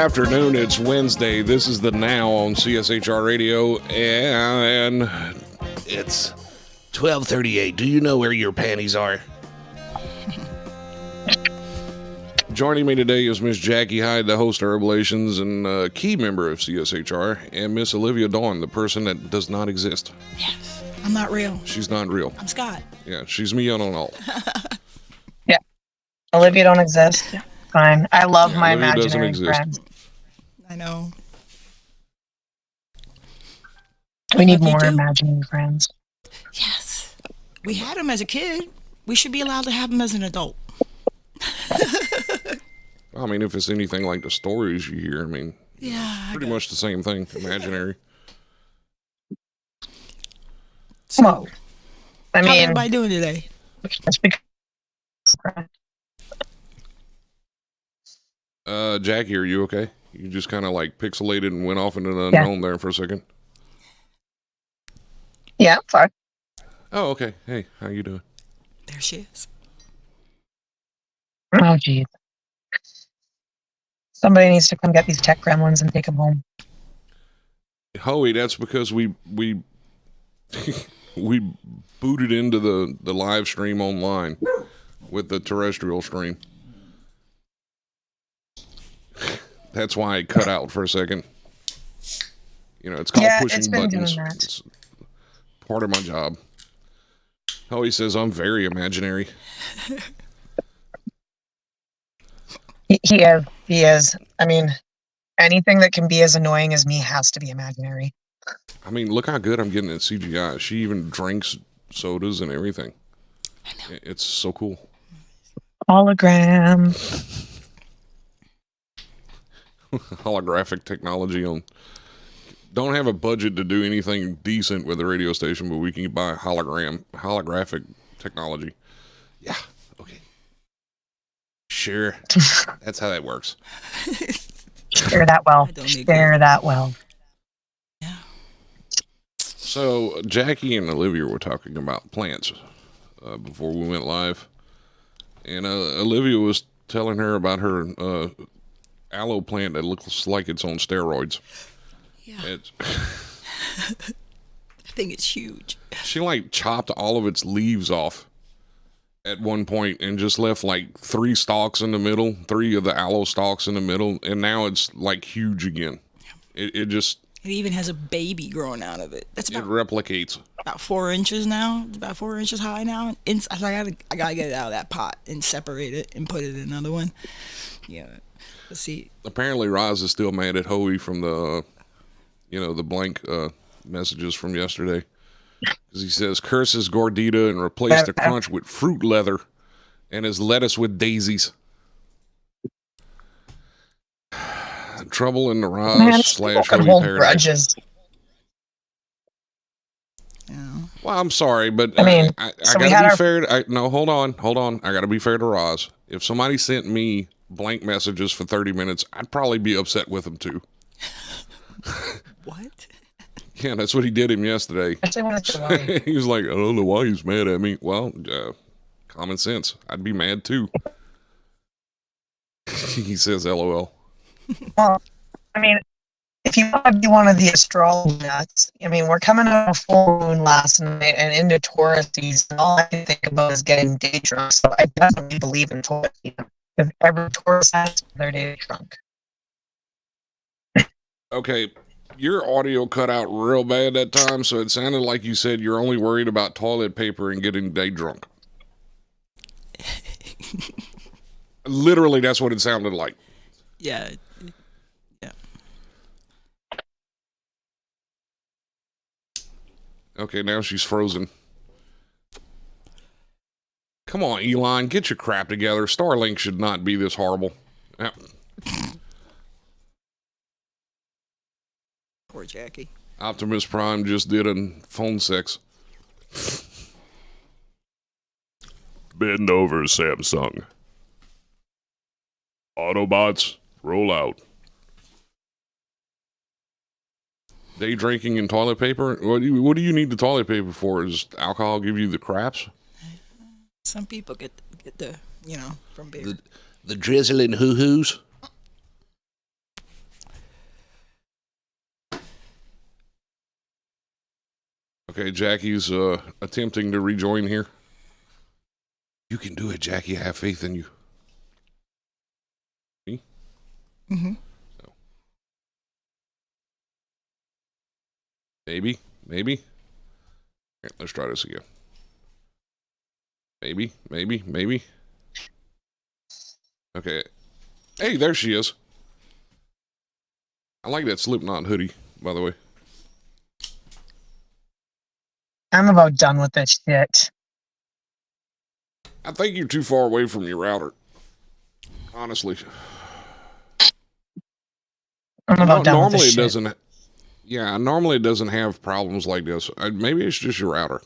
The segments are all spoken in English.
afternoon. It's Wednesday. This is the Now on CSHR Radio, and it's 12:38. Do you know where your panties are? Joining me today is Miss Jackie Hyde, the host of Revelations and a key member of CSHR, and Miss Olivia Dawn, the person that does not exist. Yes, I'm not real. She's not real. I'm Scott. Yeah, she's me on all. Yeah, Olivia don't exist. Fine. I love my Olivia doesn't imaginary exist. friends. I know. We need Love you more too. imaginary friends. Yes. We had him as a kid. We should be allowed to have him as an adult. I mean, if it's anything like the stories you hear, I mean, Yeah. pretty much the same thing, imaginary. Well, I How's mean, everybody doing today? just because. Jackie, are you okay? You just kind of like pixelated and went off into the unknown there for a second. Yeah, fine. Oh, okay. Hey, how you doing? There she is. Oh, geez. Somebody needs to come get these tech gremlins and take them home. Hoey, that's because we we booted into the live stream online with the terrestrial stream. That's why I cut out for a second. You know, it's called pushing it's been buttons. doing that. It's part of my job. Hoey says I'm very imaginary. He is. He is. I mean, anything that can be as annoying as me has to be imaginary. I mean, look how good I'm getting at CGI. She even drinks sodas and everything. I know. It's so cool. Hologram. Holographic technology on. Don't have a budget to do anything decent with the radio station, but we can buy holographic technology. Yeah. Okay. Sure. That's how that works. Share that well. I don't need Share that well. Yeah. So Jackie and Olivia were talking about plants before we went live, and Olivia was telling her about her aloe plant that looks like it's on steroids. Yeah. It's I think it's huge. she like chopped all of its leaves off at one point and just left like 3 stalks in the middle, 3 of the aloe stalks in the middle, and now it's like huge again. It just It even has a baby growing out of it. That's it about, replicates. about 4 inches now. It's about 4 inches high now. And I gotta get it out of that pot and separate it and put it in another one. Yeah. Let's see. Apparently, Roz is still mad at Hoey from the, the blank messages from yesterday. Because he says, curses Gordita and replace the crunch with fruit leather and his lettuce with daisies. Trouble in the Roz / Hoey hold paradise. grudges. Yeah. Well, I'm sorry, but I mean, I so we gotta had be our- fair. No, hold on. I gotta be fair to Roz. If somebody sent me blank messages for 30 minutes, I'd probably be upset with them too. What? Yeah, that's what he did him yesterday. Especially when it's annoying. He was like, I don't know why he's mad at me. Well, common sense. I'd be mad too. He says, LOL. Well, I mean, if you want to be one of the astrology nuts, I mean, we're coming out of a full moon last night and into Taurus season. All I can think about is getting day drunk. So I definitely believe in Taurus season. Because every Taurus has their day drunk. Okay, your audio cut out real bad that time, so it sounded like you said you're only worried about toilet paper and getting day drunk. Literally, that's what it sounded like. Yeah. Yeah. Okay, now she's frozen. Come on, Elon, get your crap together. Starlink should not be this horrible. Yeah. Poor Jackie. Optimus Prime just did a phone sex. Bend over, Samsung. Autobots, roll out. Day drinking and toilet paper? What do you need the toilet paper for? Does alcohol give you the craps? Some people get the from beer. The drizzling hoo-hoos? Okay, Jackie's attempting to rejoin here. You can do it, Jackie. I have faith in you. Me? Mm-hmm. No. Maybe. Here, let's try this again. Maybe. Okay. Hey, there she is. I like that Slipknot hoodie, by the way. I'm about done with this shit. I think you're too far away from your router. Honestly. I'm about done with Normally this it shit. doesn't. Yeah, normally it doesn't have problems like this. Maybe it's just your router.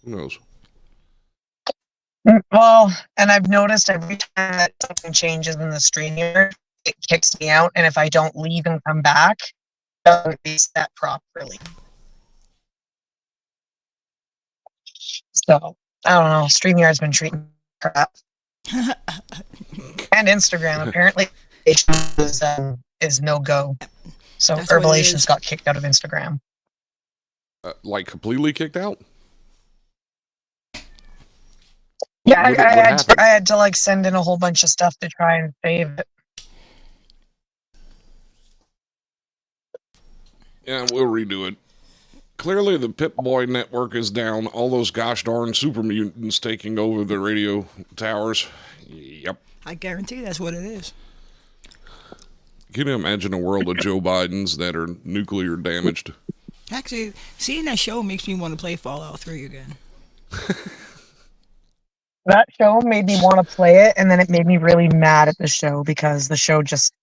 Who knows? Well, and I've noticed every time that something changes in the streamer, it kicks me out, and if I don't leave and come back, it doesn't reset properly. So I don't know. StreamYard's been treating me crap, and Instagram apparently is no go. So That's what it Herbalations is. got kicked out of Instagram. Like completely kicked out? Yeah, What happened? I had to like send in a whole bunch of stuff to try and save it. Yeah, we'll redo it. Clearly, the Pip-Boy network is down. All those gosh darn super mutants taking over the radio towers. Yep. I guarantee that's what it is. Can you imagine a world of Joe Bidens that are nuclear damaged? Actually, seeing that show makes me want to play Fallout 3 again. That show made me want to play it, and then it made me really mad at the show because the show just.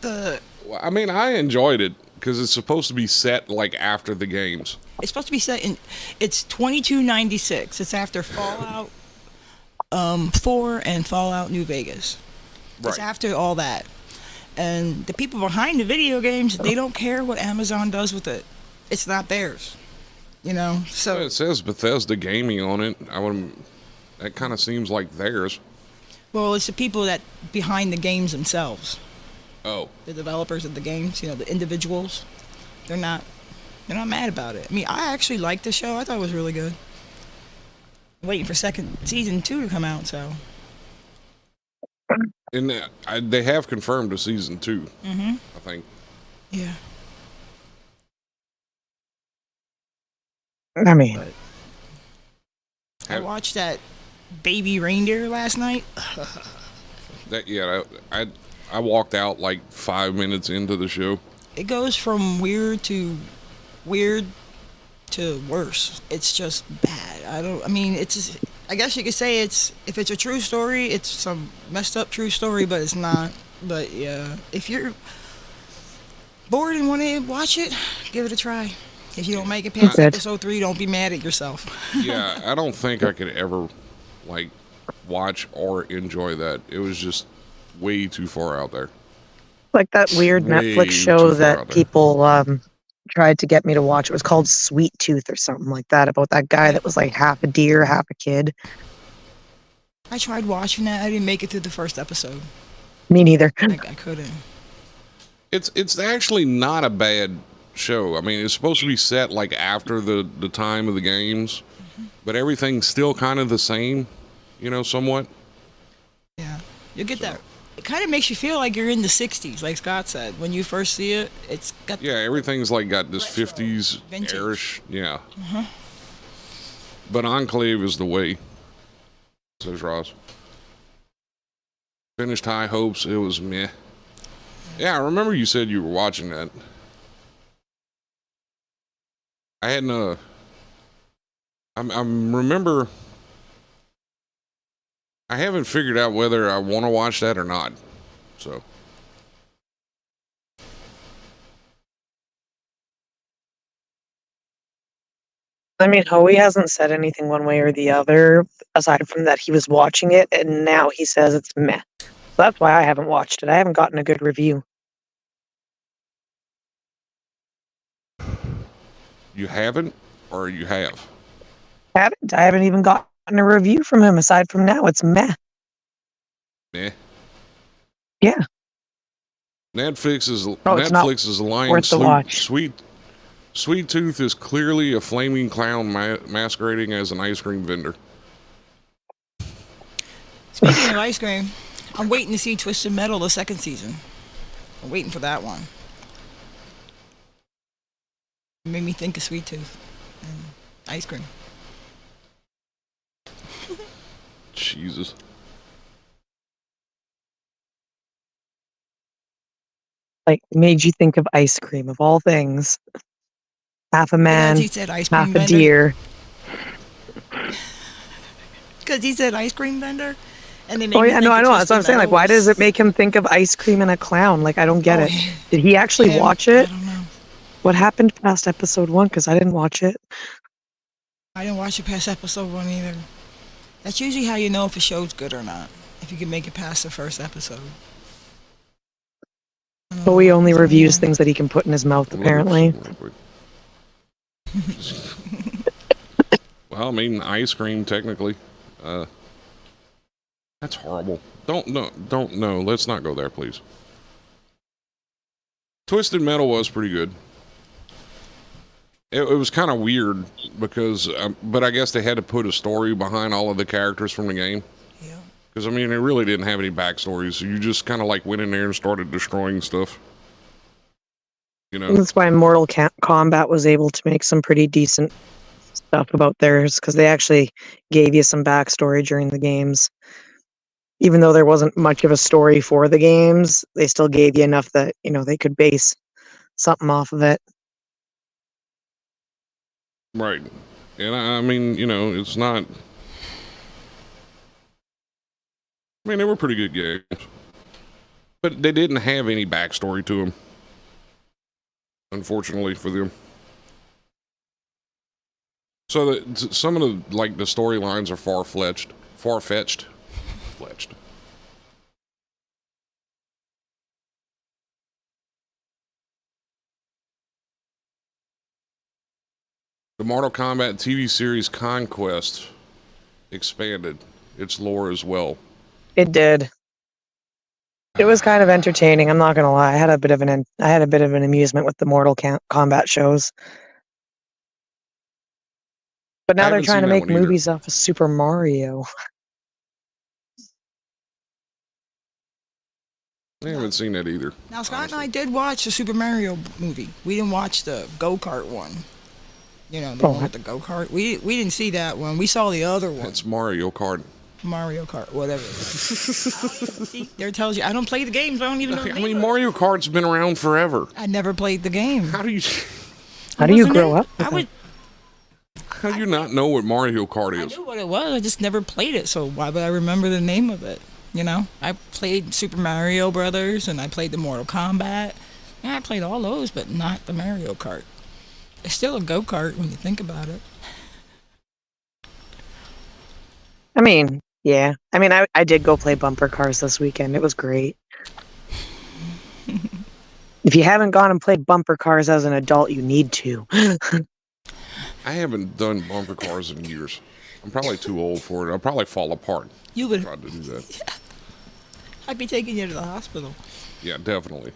The Well, I mean, I enjoyed it because it's supposed to be set like after the games. It's supposed to be set in. It's 2296. It's after Fallout 4 and Fallout New Vegas. It's Right. after all that. And the people behind the video games, they don't care what Amazon does with it. It's not theirs. You know? So It says Bethesda Gaming on it. That kind of seems like theirs. well, it's the people that behind the games themselves. Oh. The developers of the games, you know, the individuals. They're not mad about it. I mean, I actually liked the show. I thought it was really good. I'm waiting for season 2 to come out, so. And they have confirmed a season 2, I think. Yeah. I mean, I watched that Baby Reindeer last night. I walked out like 5 minutes into the show. It goes from weird to worse. It's just bad. I guess you could say if it's a true story, it's some messed up true story, but it's not. But yeah, if you're bored and want to watch it, give it a try. If you don't make it past episode 3, don't be mad at yourself. Yeah, I don't think I could ever like watch or enjoy that. It was just way too far out there. like that weird Way Netflix too show far out that there. people tried to get me to watch. It was called Sweet Tooth or something like that, about that guy that was like half a deer, half a kid. I tried watching that. I didn't make it through the first episode. Me neither. I couldn't. It's actually not a bad show. I mean, it's supposed to be set like after the time of the games, but everything's still kind of the same, you know, somewhat. Yeah, you get that. It kind of makes you feel like you're in the 60s, like Scott said. When you first see it, it's got Yeah, everything's like got this Retro, 50s vintage. airish. Yeah. But Enclave is the way, says Ross. Finished High Hopes. It was meh. Yeah, I remember you said you were watching that. I hadn't. I remember. I haven't figured out whether I want to watch that or not. So. I mean, Howie hasn't said anything one way or the other, aside from that he was watching it, and now he says it's meh. So that's why I haven't watched it. I haven't gotten a good review. You haven't, or you have? I haven't even gotten a review from him, aside from now it's meh. Meh. Yeah. Netflix is Oh, it's not Netflix is lying. worth the watch. Sweet Sweet Tooth is clearly a flaming clown masquerading as an ice cream vendor. Speaking of ice cream, I'm waiting to see Twisted Metal the second season. I'm waiting for that one. It made me think of Sweet Tooth and ice cream. Jesus. Like, made you think of ice cream, of all things. Half a man, He said ice cream half a vendor. deer. Because he said ice cream vendor. And they Oh, yeah, no, I know. That's what I'm saying. Like, why does it make him think of ice cream and a clown? Like, I don't get it. Did he actually watch it? I don't know. What happened past episode 1? Because I didn't watch it. I didn't watch it past episode 1 either. That's usually how you know if a show's good or not. If you can make it past the first episode. But we only reviews things that he can put in his mouth, apparently. Well, I mean, ice cream, technically. That's horrible. Don't know. Let's not go there, please. Twisted Metal was pretty good. It was kind of weird because, but I guess they had to put a story behind all of the characters from the game. Yeah. Because, I mean, it really didn't have any backstories. So you just kind of like went in there and started destroying stuff. You know? That's why Mortal Kombat was able to make some pretty decent stuff about theirs, because they actually gave you some backstory during the games. Even though there wasn't much of a story for the games, they still gave you enough that, you know, they could base something off of it. Right. And I mean, you know, it's not... I mean, they were pretty good games. But they didn't have any backstory to them. Unfortunately for them. So some of the, like, the storylines are far-fetched. Fletched. The Mortal Kombat TV series Conquest expanded its lore as well. It did. It was kind of entertaining. I'm not gonna lie. I had a bit of an amusement with the Mortal Kombat shows. But now they're trying to make movies off of Super Mario. I haven't seen that either. Now, Scott and I did watch the Super Mario movie. We didn't watch the go-kart one. You know, the one with the go-kart. We didn't see that one. We saw the other one. It's Mario Kart. Mario Kart, whatever. See, there tells you. I don't play the games. I don't even know the I mean, Mario Kart's been around forever. I never played the game. How do you grow up? How do you not know what Mario Kart is? I knew what it was. I just never played it. So why would I remember the name of it? You know, I played Super Mario Brothers and I played the Mortal Kombat. Yeah, I played all those, but not the Mario Kart. It's still a go-kart when you think about it. I mean, yeah. I mean, I did go play bumper cars this weekend. It was great. If you haven't gone and played bumper cars as an adult, you need to. I haven't done bumper cars in years. I'm probably too old for it. I'll probably fall apart. You would try to do that. Yeah. I'd be taking you to the hospital. Yeah, definitely.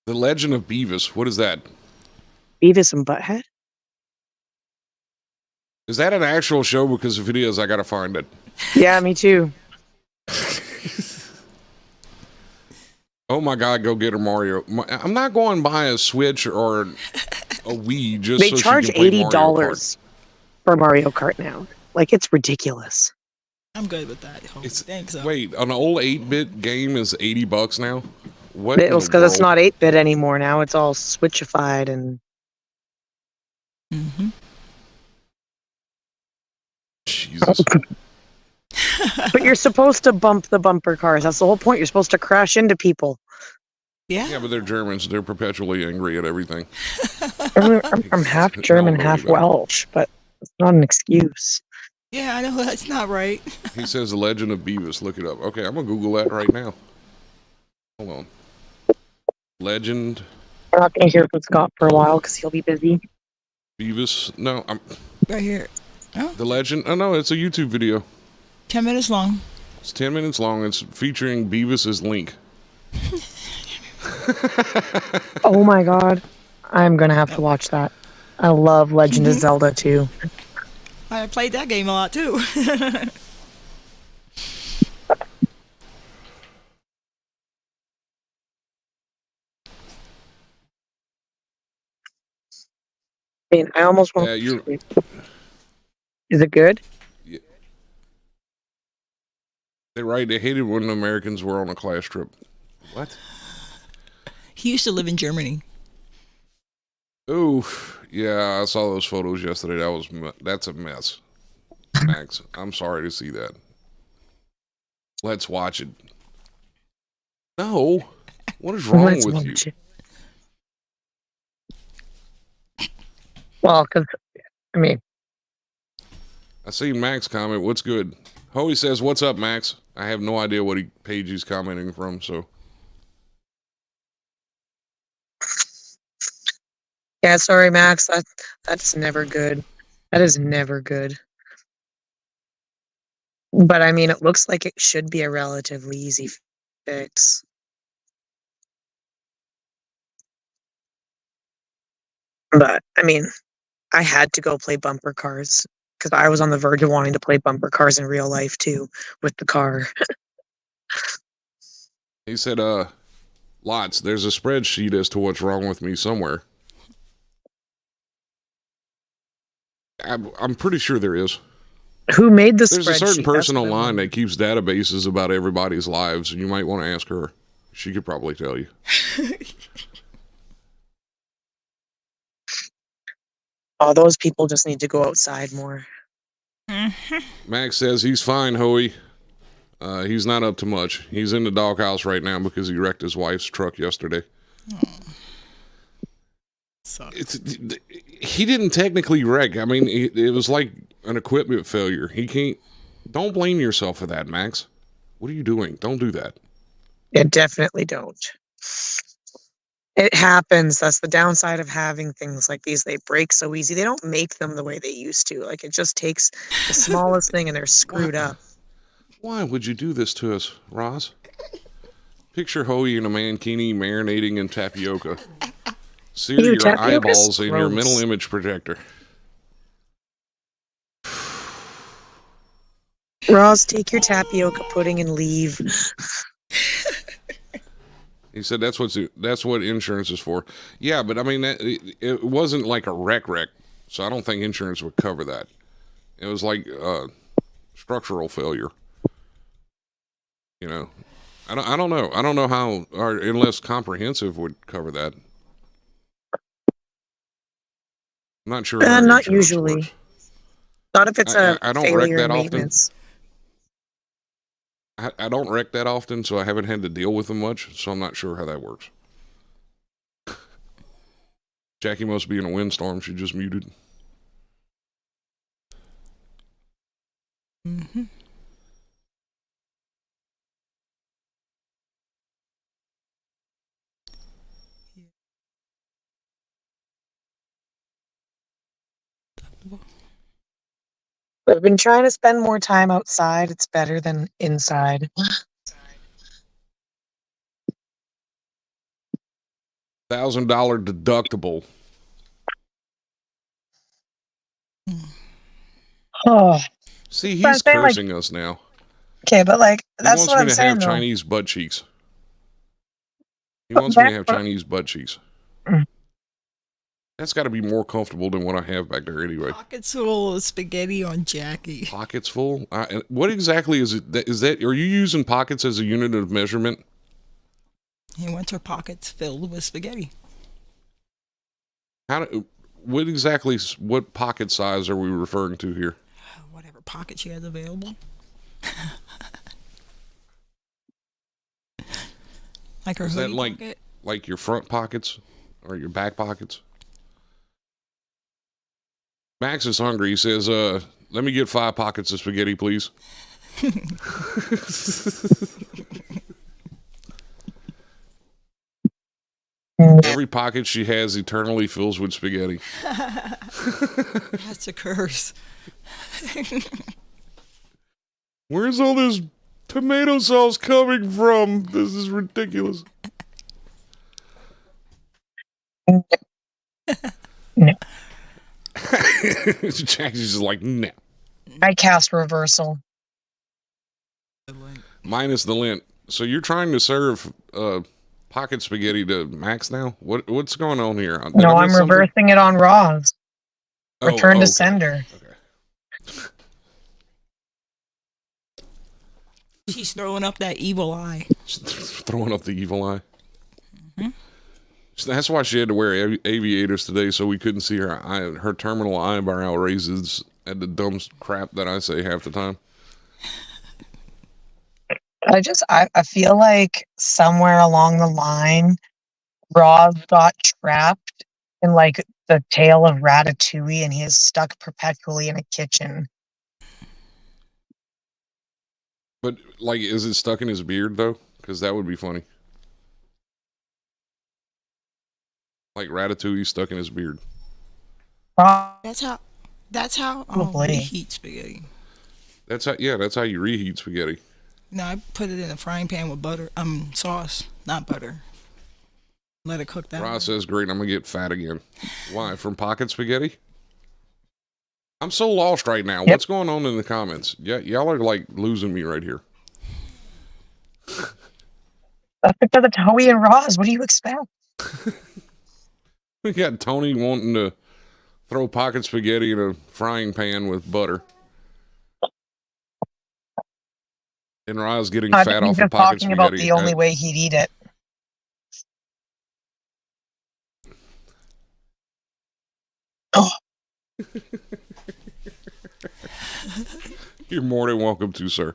The Legend of Beavis. What is that? Beavis and Butthead? Is that an actual show? Because if it is, I gotta find it. Yeah, me too. Oh my God, go get her Mario. I'm not going to buy a Switch or a Wii just they so charge she can play $80 for Mario Kart now. Like, it's ridiculous. I'm good with that. Thanks. Wait, an old 8-bit game is $80 now? What? It was because it's not 8-bit anymore now. It's all Switchified and... Mm-hmm. Jesus. But you're supposed to bump the bumper cars. That's the whole point. You're supposed to crash into people. Yeah. Yeah, but they're Germans. They're perpetually angry at everything. I'm half German, half Welsh, but it's not an excuse. Yeah, I know that's not right. He says The Legend of Beavis. Look it up. Okay, I'm going to Google that right now. Hold on. Legend. We're not going to hear from Scott for a while because he'll be busy. Beavis. No, I'm... Right here. Oh. The Legend. Oh, no, it's a YouTube video. 10 minutes long. It's 10 minutes long. It's featuring Beavis as Link. Oh my God. I'm gonna have to watch that. I love Legend of Zelda too. I played that game a lot too. I mean, I almost want. Yeah, you're. Is it good? Yeah, they're right. They hated when the Americans were on a class trip. What? He used to live in Germany. Oh, yeah. I saw those photos yesterday. That's a mess, Max. I'm sorry to see that. Let's watch it. No. What is wrong Let's with you? watch it. Well, because I mean, I seen Max comment. What's good? Hoey says, "What's up, Max?" I have no idea what page he's commenting from. So yeah, sorry, Max. That's never good. That is never good. But I mean, it looks like it should be a relatively easy fix. But I mean, I had to go play bumper cars because I was on the verge of wanting to play bumper cars in real life too with the car. he said, lots. There's a spreadsheet as to what's wrong with me somewhere. I'm pretty sure there is. Who made the There's spreadsheet? a certain person That's what I online want. that keeps databases about everybody's lives, and you might want to ask her. She could probably tell you. Oh, those people just need to go outside more. Max says he's fine, Hoey. He's not up to much. He's in the doghouse right now because he wrecked his wife's truck yesterday. He didn't technically wreck. I mean, it was like an equipment failure. He can't. Don't blame yourself for that, Max. What are you doing? Don't do that. Yeah, definitely don't. It happens. That's the downside of having things like these. They break so easy. They don't make them the way they used to. Like, it just takes the smallest thing and they're screwed up. Why would you do this to us, Roz? Picture Hoey in a mankini marinating in tapioca. Sear Ew, your tapioca's eyeballs in your gross. mental image projector. Ross, take your tapioca pudding and leave. He said that's what insurance is for. Yeah, but I mean it wasn't like a wreck, so I don't think insurance would cover that. It was like structural failure. You know, I don't know. I don't know how, or unless comprehensive would cover that. I'm not sure. How Not insurance usually. works. Not if it's a I don't wreck failure that in often. maintenance. I don't wreck that often, so I haven't had to deal with them much, so I'm not sure how that works. Jackie must be in a windstorm. She just muted. Mm-hmm. I've been trying to spend more time outside. It's better than inside. $1,000 deductible. Oh, See, but I'm he's saying, like, cursing us now. okay, but like He that's wants what me I'm to saying have though. Chinese butt cheeks. He But wants me to that- have Chinese butt cheeks. Mm. That's got to be more comfortable than what I have back there anyway. Pockets full of spaghetti on Jackie. Pockets full? What exactly is it? Is that? Are you using pockets as a unit of measurement? He wants her pockets filled with spaghetti. What pocket size are we referring to here? Whatever pocket she has available. Like her Is that hoodie pocket. like your front pockets or your back pockets? Max is hungry. He says, let me get 5 pockets of spaghetti, please. Every pocket she has eternally fills with spaghetti. That's a curse. Where's all this tomato sauce coming from? This is ridiculous. No. Jackie's just like, no. I cast reversal. Minus the lint. So you're trying to serve pocket spaghetti to Max now? What's going on here? Did No, I I'm miss something? reversing it on Roz. Return to okay. sender. Okay. She's throwing up that evil eye. Throwing up the evil eye. Mm-hmm. That's why she had to wear aviators today, so we couldn't see her terminal eyebrow raises at the dumb crap that I say half the time. I feel like somewhere along the line, Roz got trapped in like the tale of Ratatouille, and he is stuck perpetually in a kitchen. But like, is it stuck in his beard though? Because that would be funny. Like Ratatouille stuck in his beard. That's how reheat spaghetti. That's how you reheat spaghetti. No, I put it in a frying pan with butter, sauce, not butter. Let it cook that way. Process great. I'm gonna get fat again. Why? From pocket spaghetti? I'm so lost right now. Yep. What's going on in the comments? Yeah, y'all are like losing me right here. That's because of Howie and Roz. What do you expect? We got Tony wanting to throw pocket spaghetti in a frying pan with butter. And Roz getting fat off of pocket spaghetti. About the only way he'd eat it. Oh. You're more than welcome to, sir.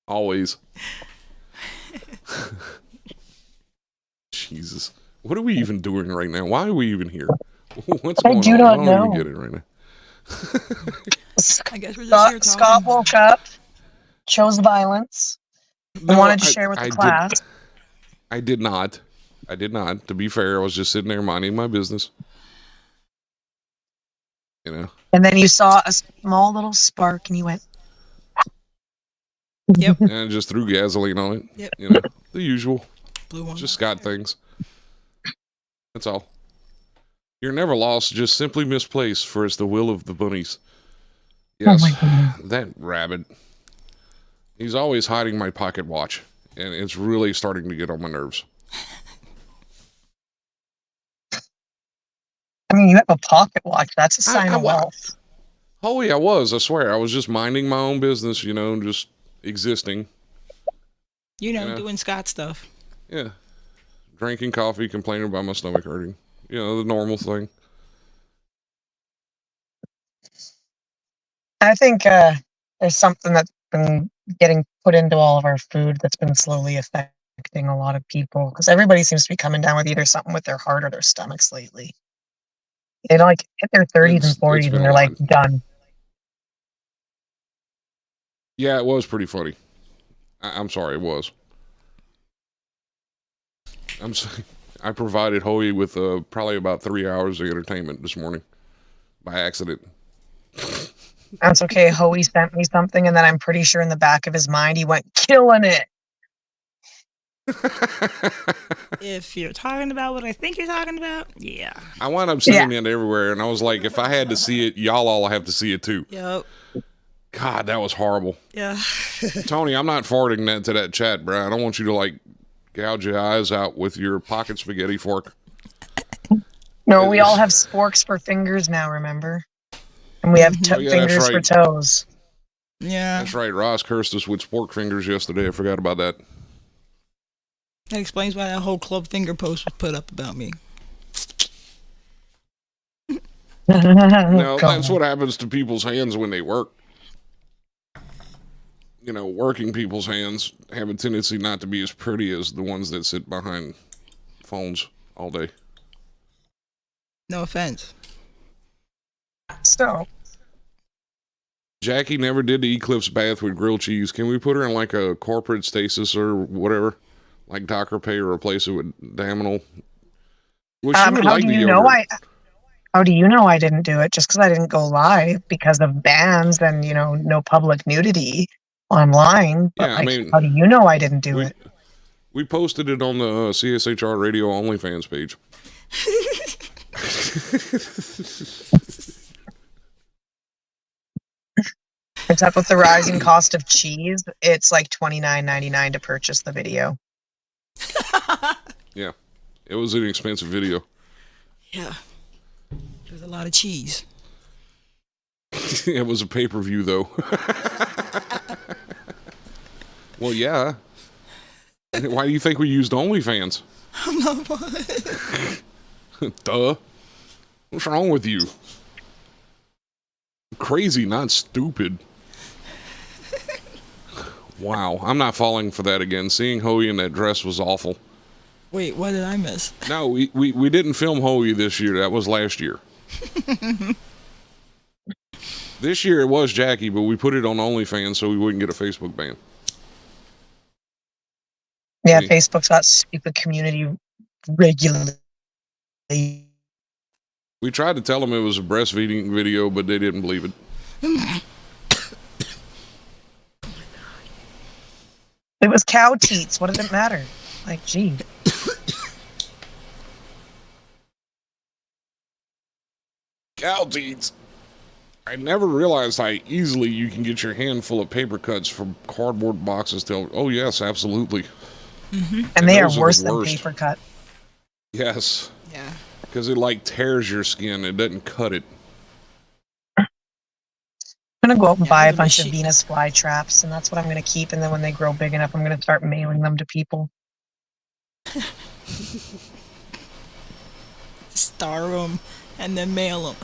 Always. Jesus. What are we even doing right now? Why are we even here? What's going on? I don't even get it right now. I guess we're just here talking. Scott woke up, chose violence, and wanted to share with the class. I did not. To be fair, I was just sitting there minding my business. You know. And then you saw a small little spark, and you went. Yep. And I just threw gasoline on it. Yep. You know, the usual. Blue one. Just Scott things. That's all. You're never lost, just simply misplaced, for it's the will of the bunnies. Yes, that rabbit. He's always hiding my pocket watch, and it's really starting to get on my nerves. I mean, you have a pocket watch. That's a sign of wealth. Oh, yeah, I swear. I was just minding my own business, you know, just existing. Doing Scott stuff. Yeah. Drinking coffee, complaining about my stomach hurting. You know, the normal thing. I think there's something that's been getting put into all of our food that's been slowly affecting a lot of people, because everybody seems to be coming down with either something with their heart or their stomachs lately. They like hit their 30s and 40s and they're like done. Yeah, it was pretty funny. I'm sorry, it was. I provided Hoey with probably about 3 hours of entertainment this morning by accident. That's okay. Hoey sent me something, and then I'm pretty sure in the back of his mind he went, killing it. If you're talking about what I think you're talking about, yeah. I wound up seeing it everywhere, and I was like, if I had to see it, y'all all have to see it too. Yep. God, that was horrible. Yeah. Tony, I'm not forwarding that to that chat, bro. I don't want you to like gouge your eyes out with your pocket spaghetti fork. No, we all have sporks for fingers now, remember? And we have fingers for toes. Yeah. That's right. Ross cursed us with spork fingers yesterday. I forgot about that. That explains why that whole club finger post was put up about me. No, that's what happens to people's hands when they work. You know, working people's hands have a tendency not to be as pretty as the ones that sit behind phones all day. No offense. So, Jackie never did the Eclipse bath with grilled cheese. Can we put her in like a corporate stasis or whatever? Like Docker Pay or replace it with Daminal? Well, how do you know how do you know I didn't do it? Just because I didn't go live because of bans and, no public nudity online. But how do you know I didn't do it? We posted it on the CSHR Radio OnlyFans page. Except with the rising cost of cheese, it's like $29.99 to purchase the video. Yeah, it was an expensive video. Yeah. There's a lot of cheese. It was a pay-per-view, though. Well, yeah. Why do you think we used OnlyFans? Duh. What's wrong with you? Crazy, not stupid. Wow, I'm not falling for that again. Seeing Hoey in that dress was awful. Wait, what did I miss? No, we didn't film Hoey this year. That was last year. This year it was Jackie, but we put it on OnlyFans so we wouldn't get a Facebook ban. Yeah, See? Facebook's got stupid community regularly. We tried to tell them it was a breastfeeding video, but they didn't believe it. It was cow teats. What did it matter? Like, gee. Cow teats. I never realized how easily you can get your hand full of paper cuts from cardboard boxes. Oh, yes, absolutely. Mm-hmm. And they are those are the worse than worst. paper cut. Yes. Yeah. Because it, like, tears your skin. It doesn't cut it. I'm gonna go out and Yeah, buy a the bunch of machine- Venus flytraps, and that's what I'm gonna keep. And then when they grow big enough, I'm gonna start mailing them to people. Star them and then mail them.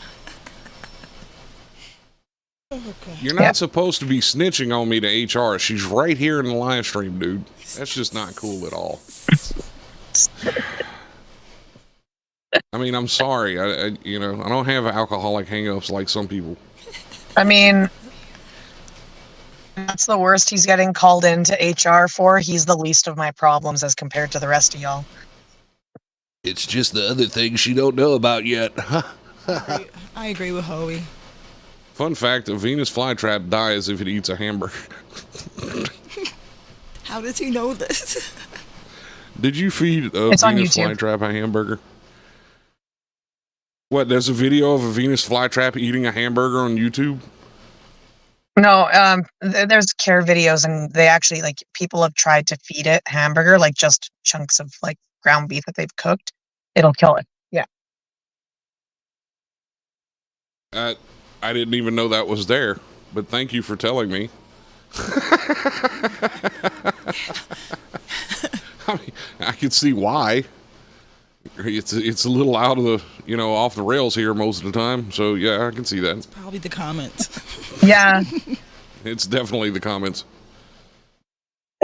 Okay. You're not supposed to be snitching on me to HR. She's right here in the live stream, dude. That's just not cool at all. I mean, I'm sorry. I don't have alcoholic hang-ups like some people. I mean, that's the worst he's getting called into HR for. He's the least of my problems as compared to the rest of y'all. It's just the other things you don't know about yet. I agree with Hoey. Fun fact, a Venus flytrap dies if it eats a hamburger. How does he know this? Did you feed a It's on Venus YouTube. flytrap a hamburger? What, there's a video of a Venus flytrap eating a hamburger on YouTube? No, there's care videos, and they actually, like, people have tried to feed it hamburger, like just chunks of like ground beef that they've cooked. It'll kill it. Yeah. I didn't even know that was there, but thank you for telling me. I mean, I can see why. It's a little out of the, off the rails here most of the time. So yeah, I can see that. Probably the comments. Yeah. It's definitely the comments.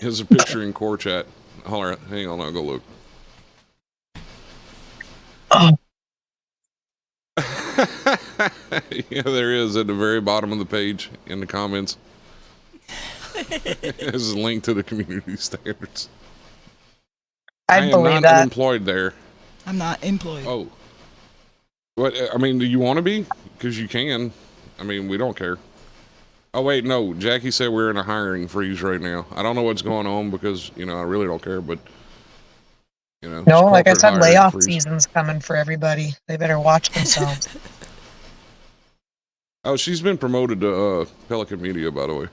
Here's a picture in core chat. Holler, hang on, I'll go look. Oh. Yeah, there is at the very bottom of the page in the comments. There's a link to the community standards. I am believe not that. unemployed there. I'm not employed. Oh. What? I mean, do you want to be? Because you can. I mean, we don't care. Oh, wait, no. Jackie said we're in a hiring freeze right now. I don't know what's going on because, I really don't care, but, No, it's like I corporate said, hiring layoff freeze. season's coming for everybody. They better watch themselves. Oh, she's been promoted to Pelican Media, by the way.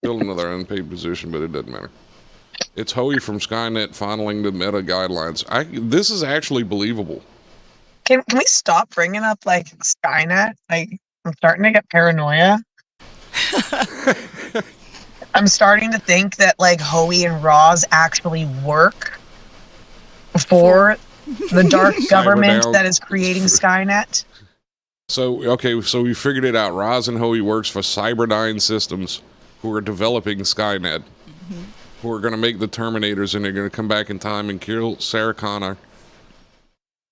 Still another unpaid position, but it doesn't matter. It's Hoey from Skynet funneling the meta guidelines. This is actually believable. Can we stop bringing up like Skynet? Like, I'm starting to get paranoia. I'm starting to think that like Hoey and Roz actually work for the dark government Cyberdown. that is creating Skynet. So, okay, so we figured it out. Roz and Hoey works for Cyberdyne Systems, who are developing Skynet, who are going to make the Terminators, and they're going to come back in time and kill Sarah Connor,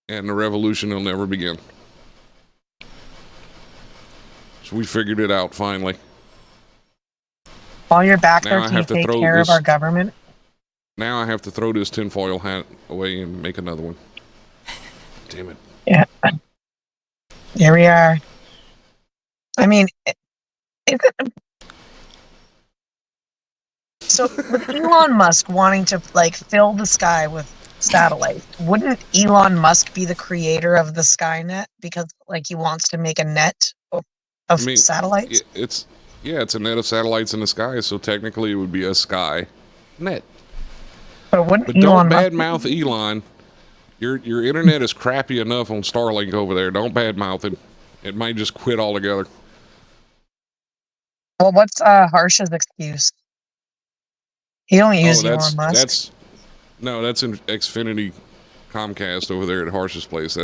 and the revolution will never begin. So we figured it out, finally. While you're back Now there, I can you have to take throw care this- of our government? Now I have to throw this tinfoil hat away and make another one. Damn it. Yeah. Here we are. I mean, is it... So with Elon Musk wanting to like fill the sky with satellites. Wouldn't Elon Musk be the creator of the Skynet because, like, he wants to make a net of I mean, satellites? it's a net of satellites in the sky, so technically it would be a sky net. But wouldn't But don't Elon Musk? badmouth Elon. Your internet is crappy enough on Starlink over there. Don't badmouth it. It might just quit altogether. Well, what's Harsh's excuse? He only used Elon Musk. That's in Xfinity Comcast over there at Harsh's place.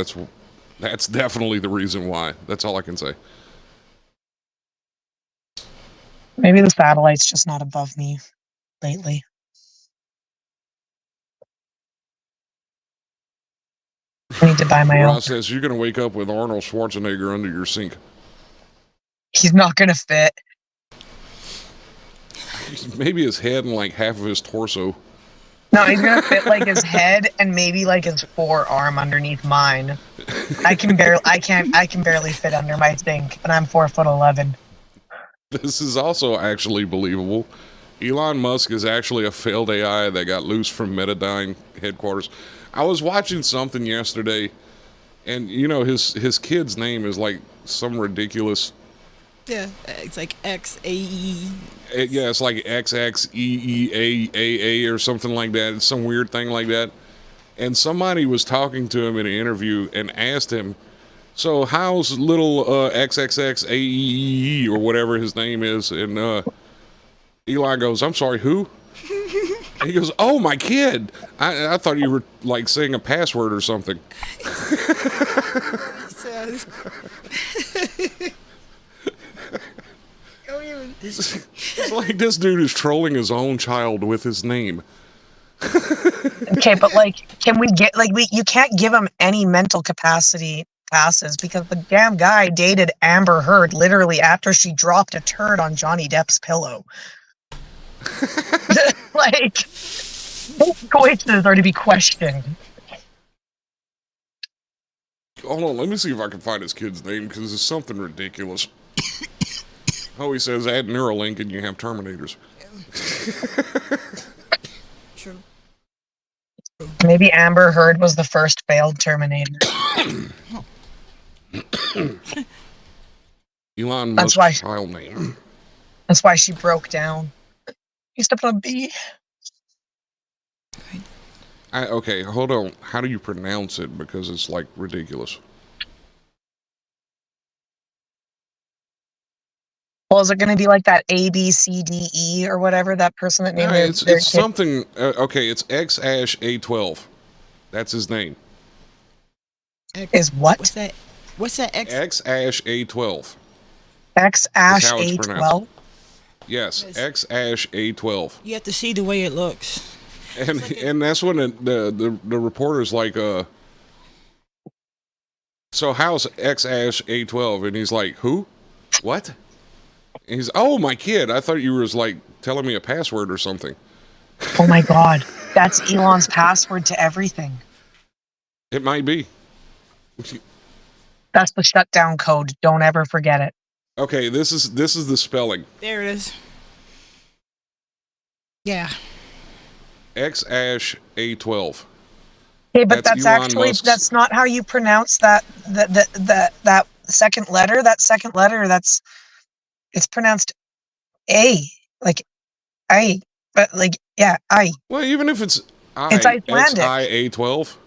That's definitely the reason why. That's all I can say. Maybe the satellite's just not above me lately. I need to buy my own. Ross says you're going to wake up with Arnold Schwarzenegger under your sink. He's not going to fit. Maybe his head and like half of his torso. No, he's going to fit like his head and maybe like his forearm underneath mine. I can barely fit under my sink, and I'm 4'11". This is also actually believable. Elon Musk is actually a failed AI that got loose from Metadyne headquarters. I was watching something yesterday, and you know his kid's name is like some ridiculous. Yeah, it's like XAE. Yeah, it's like XXEEAAA or something like that. It's some weird thing like that. And somebody was talking to him in an interview and asked him, "So how's little XXXAEE or whatever his name is?" And Eli goes, "I'm sorry, who?" And he goes, "Oh, my kid. I thought you were like saying a password or something." It's like this dude is trolling his own child with his name. Okay, but like, can we get you can't give him any mental capacity passes because the damn guy dated Amber Heard literally after she dropped a turd on Johnny Depp's pillow. Like, both choices are to be questioned. Hold on, let me see if I can find his kid's name because it's something ridiculous. Oh, he says add Neuralink and you have Terminators. True. Maybe Amber Heard was the first failed Terminator. Elon Musk's child name. That's why she broke down. You stepped on a bee. Okay, hold on. How do you pronounce it? Because it's like ridiculous. Well, is it going to be like that A, B, C, D, E or whatever that person that named their it's kid? something. Okay, it's XAsh-A12. That's his name. Is what? What's that? XAsh-A12. XAsh-A12? Yes, XAsh-A12. You have to see the way it looks. And that's when the reporter's like, so how's XAsh-A12? And he's like, who? What? And he's, oh, my kid. I thought you were like telling me a password or something. Oh my God, that's Elon's password to everything. It might be. That's the shutdown code. Don't ever forget it. Okay, this is the spelling. There it is. Yeah. XAsh-A12. Okay, but that's actually Musk's. That's not how you pronounce that second letter. That second letter, it's pronounced A, like I, but like yeah, I. Well, even if it's it's Icelandic. XIA-12.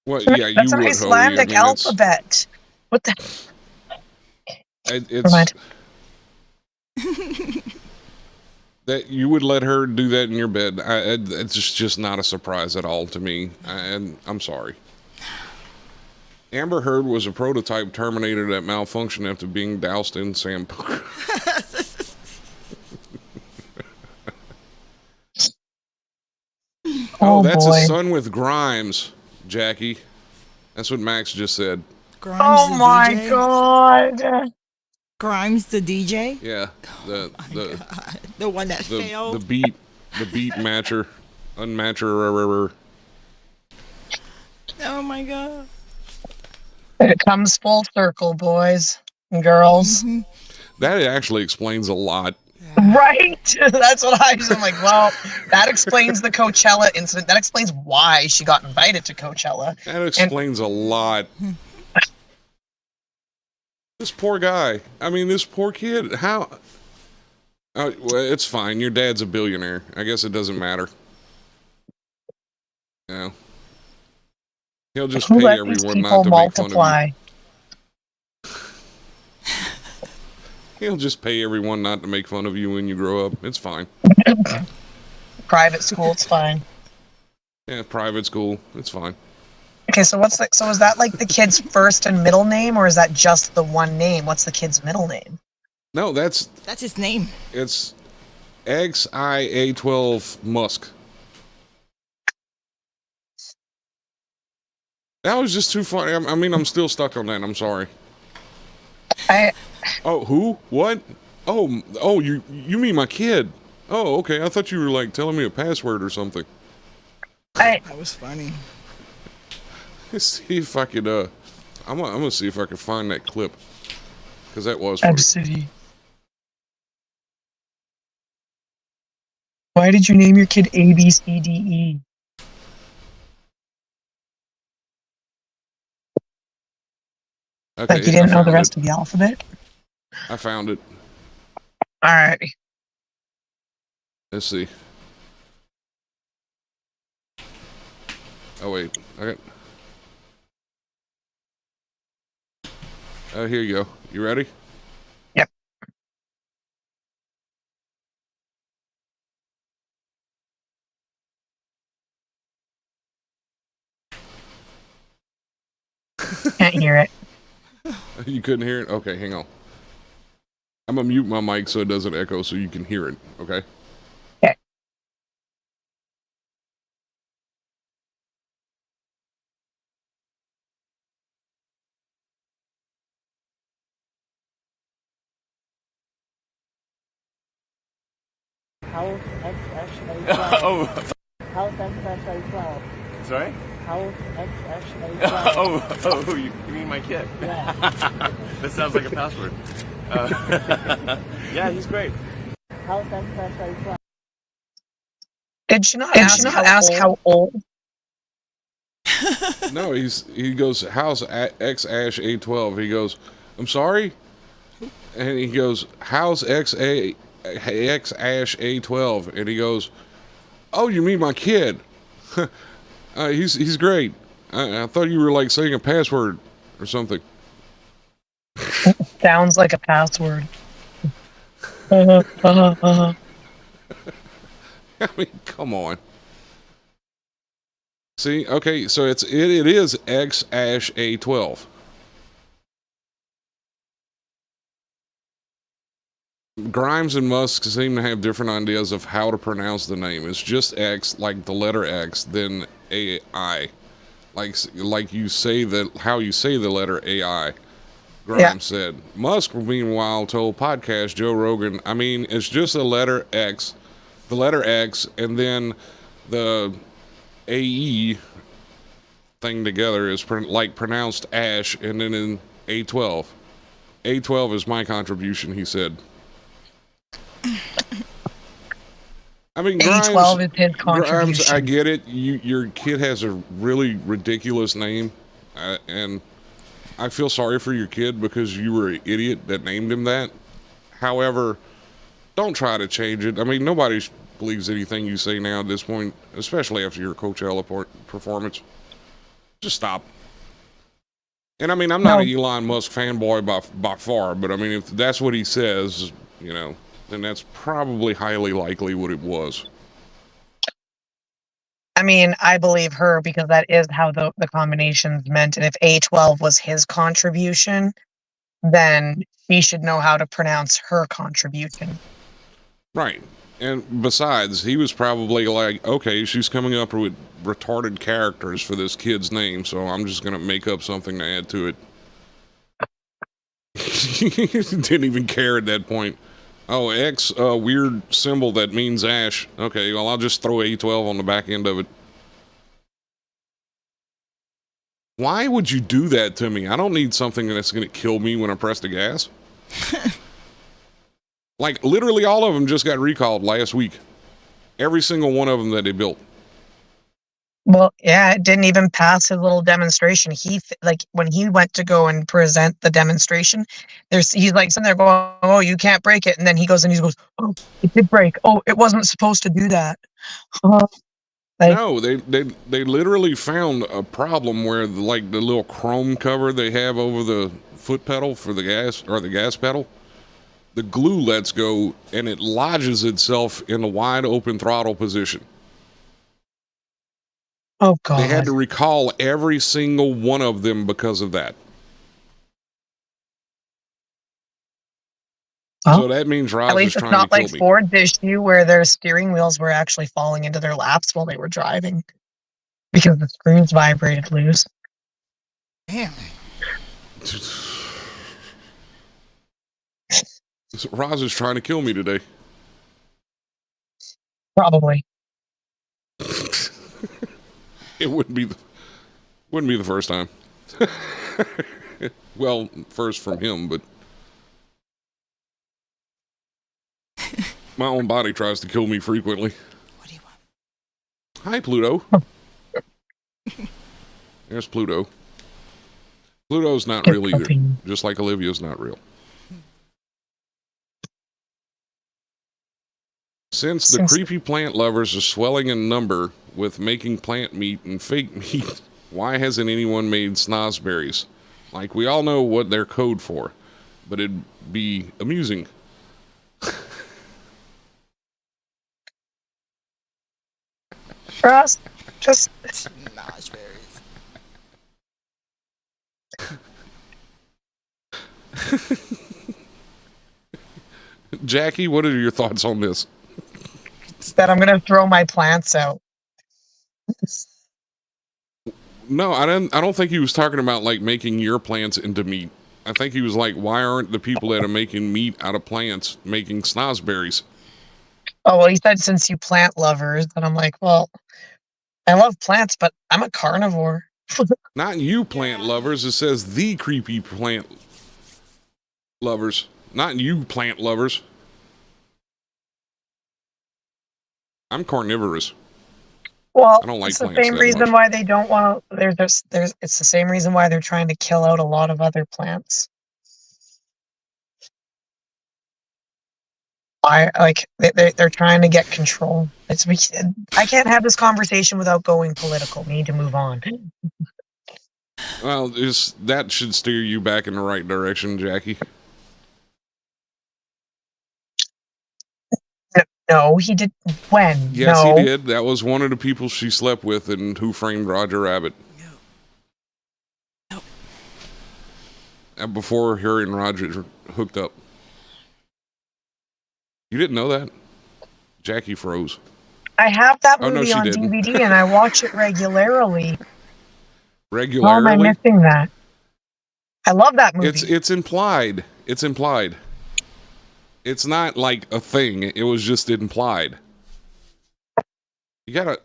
Well, yeah, that's you an would. Icelandic alphabet. What the? It's that you would let her do that in your bed. It's just not a surprise at all to me. And I'm sorry. Amber Heard was a prototype Terminator that malfunctioned after being doused in shampoo. Oh, that's boy. his son with Grimes, Jackie. That's what Max just said. Grimes oh my DJ? God. Grimes the DJ? Yeah. The one that failed. The beat matcher. Unmatcher. Oh my God. It comes full circle, boys and girls. Mm-hmm. That actually explains a lot. Yeah. Right? That's what I'm like, well, that explains the Coachella incident. That explains why she got invited to Coachella. That explains a lot. This poor guy. I mean, this poor kid. How? Well, it's fine. Your dad's a billionaire. I guess it doesn't matter. You know, he'll just Who pay let these everyone not people to make fun of you. multiply? He'll just pay everyone not to make fun of you when you grow up. It's fine. Private school, it's fine. Yeah, private school. It's fine. Okay, so is that like the kid's first and middle name, or is that just the one name? What's the kid's middle name? No, That's his name. it's XIA12 Musk. That was just too funny. I mean, I'm still stuck on that. I'm sorry. Oh, who? What? Oh, you mean my kid? Oh, okay. I thought you were like telling me a password or something. That was funny. Let's see if I could. I'm gonna see if I can find that clip because that was funny. City. Why did you name your kid A B C D E? Okay, Like you didn't know the rest of the alphabet? I found it. Alrighty. Let's see. Oh wait, I got. Here you go. You ready? Yep. Can't hear it. You couldn't hear it? Okay, hang on. I'm gonna mute my mic so it doesn't echo so you can hear it, okay? Okay. House XHA12. Oh, House XHA12. sorry? House XHA12. Oh, you mean my kid? Yeah. That sounds like a password. Yeah, he's great. House XHA12. Did she not ask how old? No, he goes, how's XAsh812? He goes, I'm sorry? And he goes, how's XAsh812? And he goes, oh, you mean my kid? He's great. I thought you were like saying a password or something. Sounds like a password. I mean, come on. See, okay, so it is XAsh812. Grimes and Musk seem to have different ideas of how to pronounce the name. It's just X, like the letter X, then AI, like you say how you say the letter AI. Grimes said. Musk, meanwhile, told podcast Joe Rogan, I mean, it's just the letter X, and then the AE thing together is pronounced Ash, and then in A12. A12 is my contribution, he said. I mean, A12 is his contribution. Grimes, I get it. Your kid has a really ridiculous name, and I feel sorry for your kid because you were an idiot that named him that. However, don't try to change it. I mean, nobody believes anything you say now at this point, especially after your Coachella performance. Just stop. And I mean, I'm not an Elon Musk fanboy by far, but I mean, if that's what he says, you know, then that's probably highly likely what it was. I mean, I believe her because that is how the combination's meant. And if A12 was his contribution, then he should know how to pronounce her contribution. Right. And besides, he was probably like, okay, she's coming up with retarded characters for this kid's name, so I'm just going to make up something to add to it. Didn't even care at that point. Oh, X, weird symbol that means Ash. Okay, well, I'll just throw A12 on the back end of it. Why would you do that to me? I don't need something that's going to kill me when I press the gas. Like literally all of them just got recalled last week. Every single one of them that they built. Well, yeah, it didn't even pass his little demonstration. Like when he went to go and present the demonstration, he's like sitting there going, "Oh, you can't break it," and then he goes and he goes, "Oh, it did break. Oh, it wasn't supposed to do that." Like, No, they literally found a problem where like the little chrome cover they have over the foot pedal for the gas or the gas pedal, the glue lets go and it lodges itself in a wide open throttle position. oh God, They had to recall every single one of them because of that. Well, So that means at Roz is least it's trying to not kill like me. Ford's issue where their steering wheels were actually falling into their laps while they were driving because the screws vibrated loose. Damn. Roz is trying to kill me today. Probably. It wouldn't be the first time. Well, first from him, but my own body tries to kill me frequently. What do you want? Hi, Pluto. There's Pluto. Pluto's not real either. Just like Olivia's not real. Since the creepy plant lovers are swelling in number with making plant meat and fake meat, why hasn't anyone made snozberries? Like, we all know what they're code for, but it'd be amusing. For us, just Snozberries. Jackie, what are your thoughts on this? that I'm gonna throw my plants out. No, I don't think he was talking about like making your plants into meat. I think he was like, why aren't the people that are making meat out of plants making snozberries? Oh, well, he said since you plant lovers, and I'm like, well, I love plants, but I'm a carnivore. Not you plant lovers. It says the creepy plant lovers. Not you plant lovers. I'm carnivorous. Well, I don't like it's the plants same that reason much. why they don't want to. It's the same reason why they're trying to kill out a lot of other plants. They're trying to get control. I can't have this conversation without going political. We need to move on. Well, that should steer you back in the right direction, Jackie. No, he did. When? Yes, no. he did. That was one of the people she slept with in Who Framed Roger Rabbit. No. And before her and Roger hooked up. You didn't know that? Jackie froze. I have that Oh, no, movie she on didn't. DVD and I watch it regularly. Regularly? How am I missing that? I love that movie. It's implied. It's implied. It's not like a thing. It was just implied. You gotta...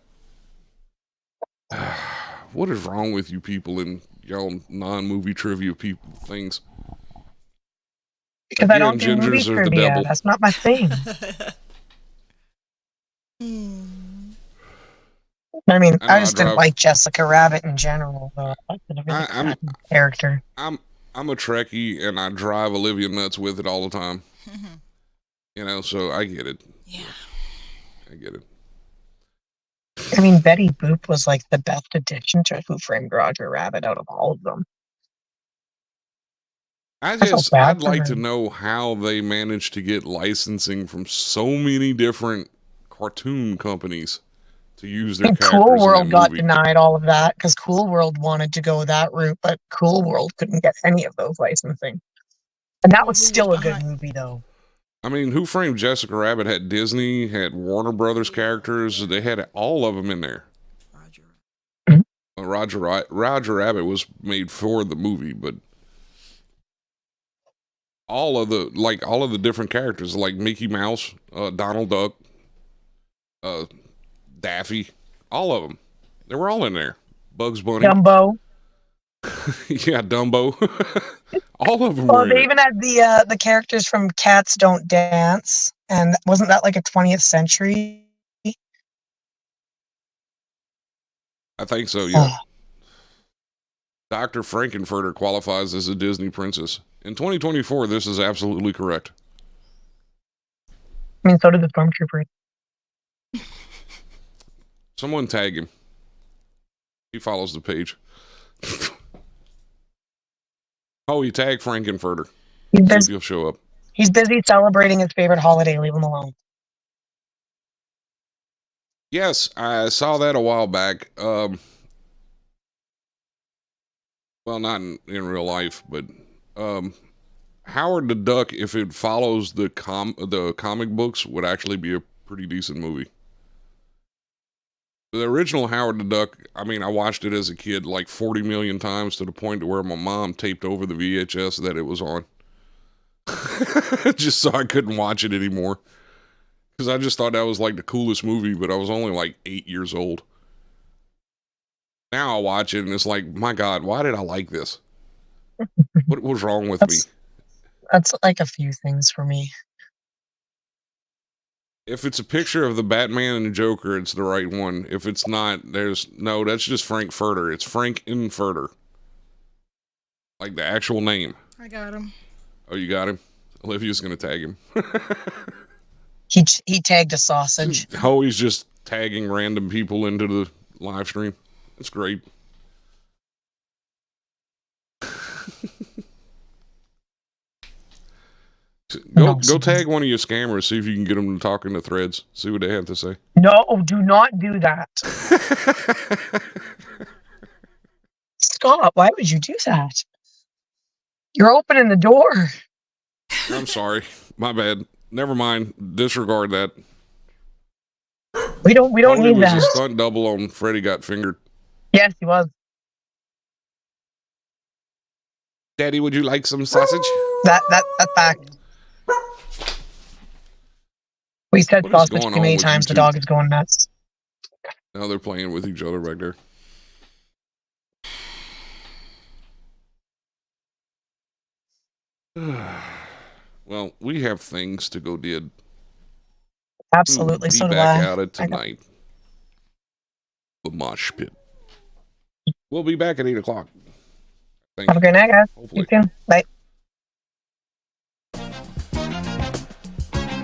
What is wrong with you people and y'all non-movie trivia people things? Because I don't do movie gingers are the trivia. devil. That's not my thing. I mean, I just didn't like Jessica Rabbit in general, though. I liked it as a character. I'm a Trekkie and I drive Olivia nuts with it all the time. You know, so I get it. Yeah. I get it. I mean, Betty Boop was like the best addition to Who Framed Roger Rabbit out of all of them. I'd like to know how they managed to get licensing from so many different cartoon companies to use their characters Cool World in that got movie. denied all of that because Cool World wanted to go that route, but Cool World couldn't get any of those licensing. And that was still a good movie, though. I mean, Who Framed Jessica Rabbit had Disney, had Warner Brothers characters. They had all of them in there. Roger Rabbit was made for the movie, but all of the different characters, like Mickey Mouse, Donald Duck, Daffy, all of them. They were all in there. Bugs Bunny. Dumbo. Yeah, Dumbo. All of them Well, were in they it. even had the characters from Cats Don't Dance, and wasn't that like a 20th century? I think so, yeah. Oh, Dr. Frankenfurter qualifies as a Disney princess. In 2024, this is absolutely correct. I mean, so did the Stormtrooper. Someone tag him. He follows the page. Oh, he tagged Frankenfurter. He's See if busy, he'll show up. he's busy celebrating his favorite holiday. Leave him alone. Yes, I saw that a while back. Well, not in real life, but Howard the Duck, if it follows the comic books, would actually be a pretty decent movie. The original Howard the Duck, I mean, I watched it as a kid like 40 million times to the point to where my mom taped over the VHS that it was on. Just so I couldn't watch it anymore. Because I just thought that was like the coolest movie, but I was only like 8 years old. Now I watch it and it's like, my God, why did I like this? What was wrong with me? That's like a few things for me. If it's a picture of the Batman and the Joker, it's the right one. If it's not, that's just Frank Furter. It's Frankenfurter. Like the actual name. I got him. Oh, you got him? Olivia's going to tag him. He tagged a sausage. Oh, he's just tagging random people into the live stream. It's great. Go tag one of your scammers. See if you can get them to talk in the threads. See what they have to say. No, do not do that. Stop. Why would you do that? You're opening the door. I'm sorry. My bad. Never mind. Disregard that. We don't Tony need was that. a stunt double on Freddy Got Fingered. Yes, he was. Daddy, would you like some sausage? That fact. We said What is sausage going too on many with times. The YouTube? dog is going nuts. Now they're playing with each other back there. Well, we have things to go did. Absolutely. Be So do back I. at it tonight. The mosh pit. We'll be back at 8 o'clock. Have a good night, guys. See Hopefully. you soon. Bye.